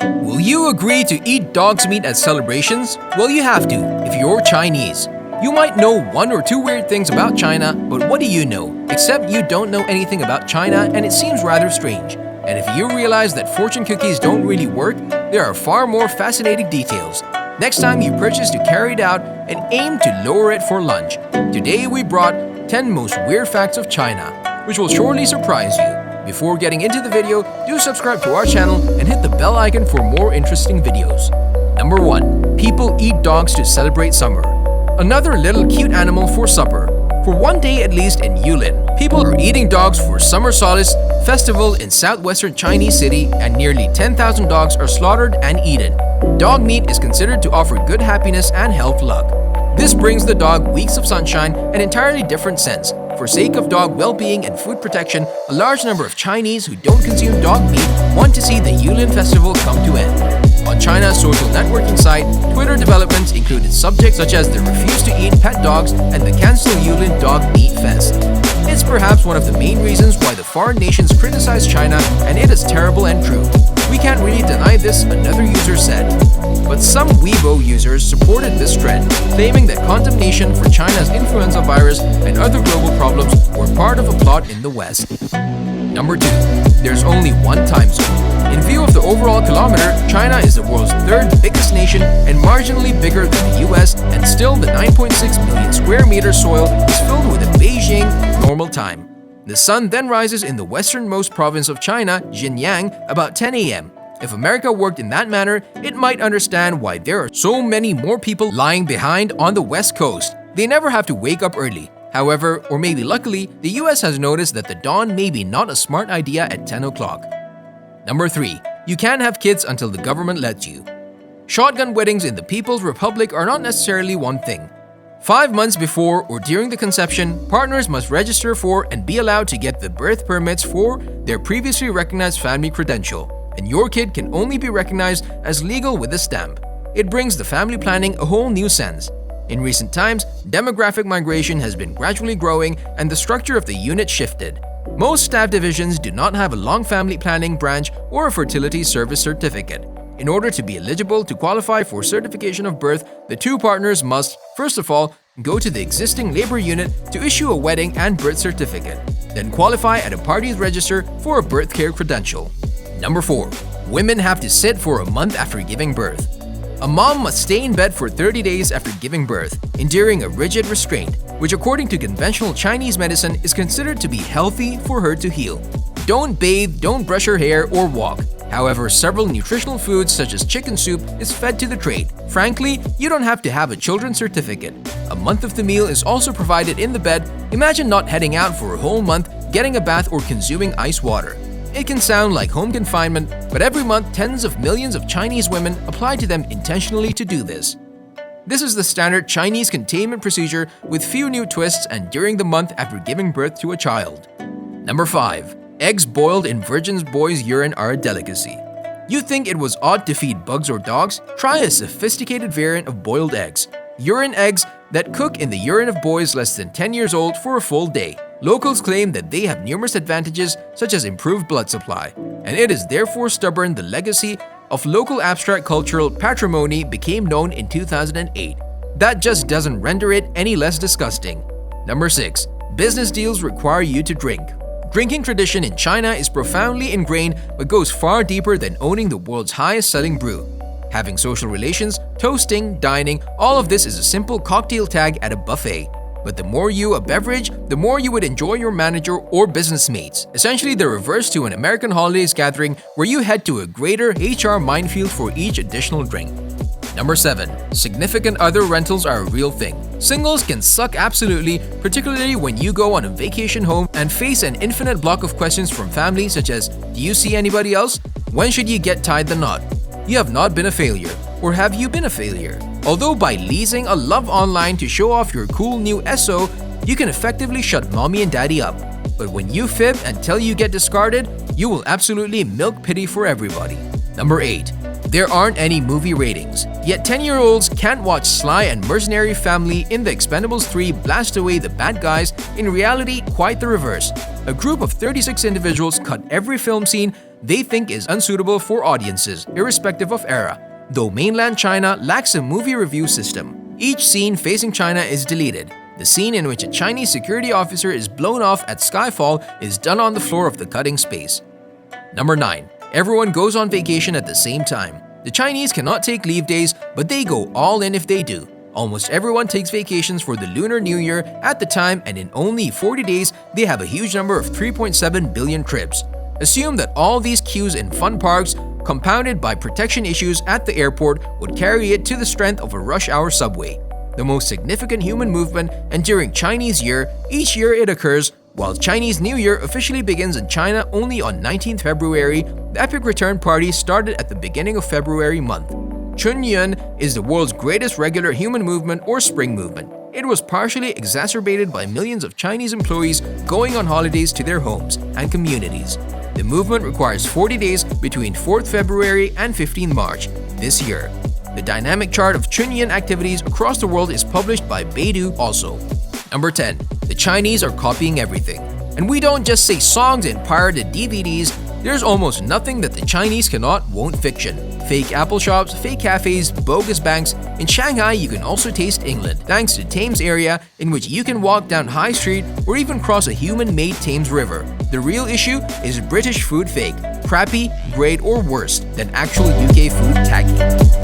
Will you agree to eat dog's meat at celebrations? Well, you have to, if you're Chinese. You might know one or two weird things about China, but what do you know? Except you don't know anything about China and it seems rather strange. And if you realize that fortune cookies don't really work, there are far more fascinating details. Next time you purchase to carry it out and aim to lower it for lunch. Today we brought 10 most weird facts of China, which will surely surprise you. Before getting into the video, do subscribe to our channel and hit the bell icon for more interesting videos. Number 1. People eat dogs to celebrate summer. Another little cute animal for supper. For one day at least in Yulin, people are eating dogs for Summer Solace Festival in southwestern Chinese city, and nearly 10,000 dogs are slaughtered and eaten. Dog meat is considered to offer good happiness and health luck. This brings the dog weeks of sunshine, an entirely different sense. For sake of dog well-being and food protection, a large number of Chinese who don't consume dog meat want to see the Yulin festival come to end. On China's social networking site, Twitter developments included subjects such as the refuse to eat pet dogs and the cancel Yulin Dog Meat Fest. It's perhaps one of the main reasons why the foreign nations criticize China, and it is terrible and true. We can't really deny this, another user said. But some Weibo users supported this trend, claiming that condemnation for China's influenza virus and other global problems were part of a plot in the West. Number 2. There's only one time zone. In view of the overall kilometer, China is the world's third biggest nation and marginally bigger than the US, and still the 9.6 million square meter soil is filled with a Beijing normal time. The sun then rises in the westernmost province of China, Xinjiang, about 10 a.m. If America worked in that manner, it might understand why there are so many more people lying behind on the west coast. They never have to wake up early. However, or maybe luckily, the US has noticed that the dawn may be not a smart idea at 10 o'clock. Number 3. You can't have kids until the government lets you. Shotgun weddings in the People's Republic are not necessarily one thing. 5 months before or during the conception, partners must register for and be allowed to get the birth permits for their previously recognized family credential, and your kid can only be recognized as legal with a stamp. It brings the family planning a whole new sense. In recent times, demographic migration has been gradually growing and the structure of the unit shifted. Most staff divisions do not have a long family planning branch or a fertility service certificate. In order to be eligible to qualify for certification of birth, the two partners must, first of all, go to the existing labor unit to issue a wedding and birth certificate, then qualify at a party's register for a birth care credential. Number 4. Women have to sit for a month after giving birth. A mom must stay in bed for 30 days after giving birth, enduring a rigid restraint, which according to conventional Chinese medicine is considered to be healthy for her to heal. Don't bathe, don't brush her hair or walk. However, several nutritional foods such as chicken soup is fed to the tray. Frankly, you don't have to have a children's certificate. A month of the meal is also provided in the bed. Imagine not heading out for a whole month, getting a bath or consuming ice water. It can sound like home confinement, but every month tens of millions of Chinese women apply to them intentionally to do this. This is the standard Chinese containment procedure with few new twists and during the month after giving birth to a child. Number 5. Eggs boiled in virgin boys' urine are a delicacy. You think it was odd to feed bugs or dogs? Try a sophisticated variant of boiled eggs. Urine eggs that cook in the urine of boys less than 10 years old for a full day. Locals claim that they have numerous advantages such as improved blood supply, and it is therefore stubborn the legacy of local abstract cultural patrimony became known in 2008. That just doesn't render it any less disgusting. Number 6. Business deals require you to drink. Drinking tradition in China is profoundly ingrained but goes far deeper than owning the world's highest-selling brew. Having social relations, toasting, dining, all of this is a simple cocktail tag at a buffet. But the more you a beverage, the more you would enjoy your manager or business mates. Essentially the reverse to an American holidays gathering where you head to a greater HR minefield for each additional drink. Number 7. Significant other rentals are a real thing. Singles can suck absolutely, particularly when you go on a vacation home and face an infinite block of questions from family such as, do you see anybody else? When should you get tied the knot? You have not been a failure. Or have you been a failure? Although by leasing a love online to show off your cool new SO, you can effectively shut mommy and daddy up. But when you fib and tell you get discarded, you will absolutely milk pity for everybody. Number 8. There aren't any movie ratings, yet 10-year-olds can't watch Sly and mercenary family in The Expendables 3 blast away the bad guys. In reality, quite the reverse. A group of 36 individuals cut every film scene they think is unsuitable for audiences, irrespective of era. Though mainland China lacks a movie review system, each scene facing China is deleted. The scene in which a Chinese security officer is blown off at Skyfall is done on the floor of the cutting space. Number 9. Everyone goes on vacation at the same time. The Chinese cannot take leave days, but they go all in if they do. Almost everyone takes vacations for the Lunar New Year at the time, and in only 40 days, they have a huge number of 3.7 billion trips. Assume that all these queues in fun parks, compounded by protection issues at the airport, would carry it to the strength of a rush hour subway. The most significant human movement, and during Chinese Year, each year it occurs, while Chinese New Year officially begins in China only on 19th February, the Epic Return Party started at the beginning of February month. Chunyuan is the world's greatest regular human movement or spring movement. It was partially exacerbated by millions of Chinese employees going on holidays to their homes and communities. The movement requires 40 days between 4th February and 15 March this year. The dynamic chart of Chunyuan activities across the world is published by Beidou also. Number 10. The Chinese are copying everything. And we don't just say songs and pirated DVDs, there's almost nothing that the Chinese won't fiction. Fake Apple shops, fake cafes, bogus banks. In Shanghai, you can also taste England, thanks to Thames area, in which you can walk down High Street or even cross a human-made Thames River. The real issue is British food fake, crappy, great, or worse than actual UK food tacky.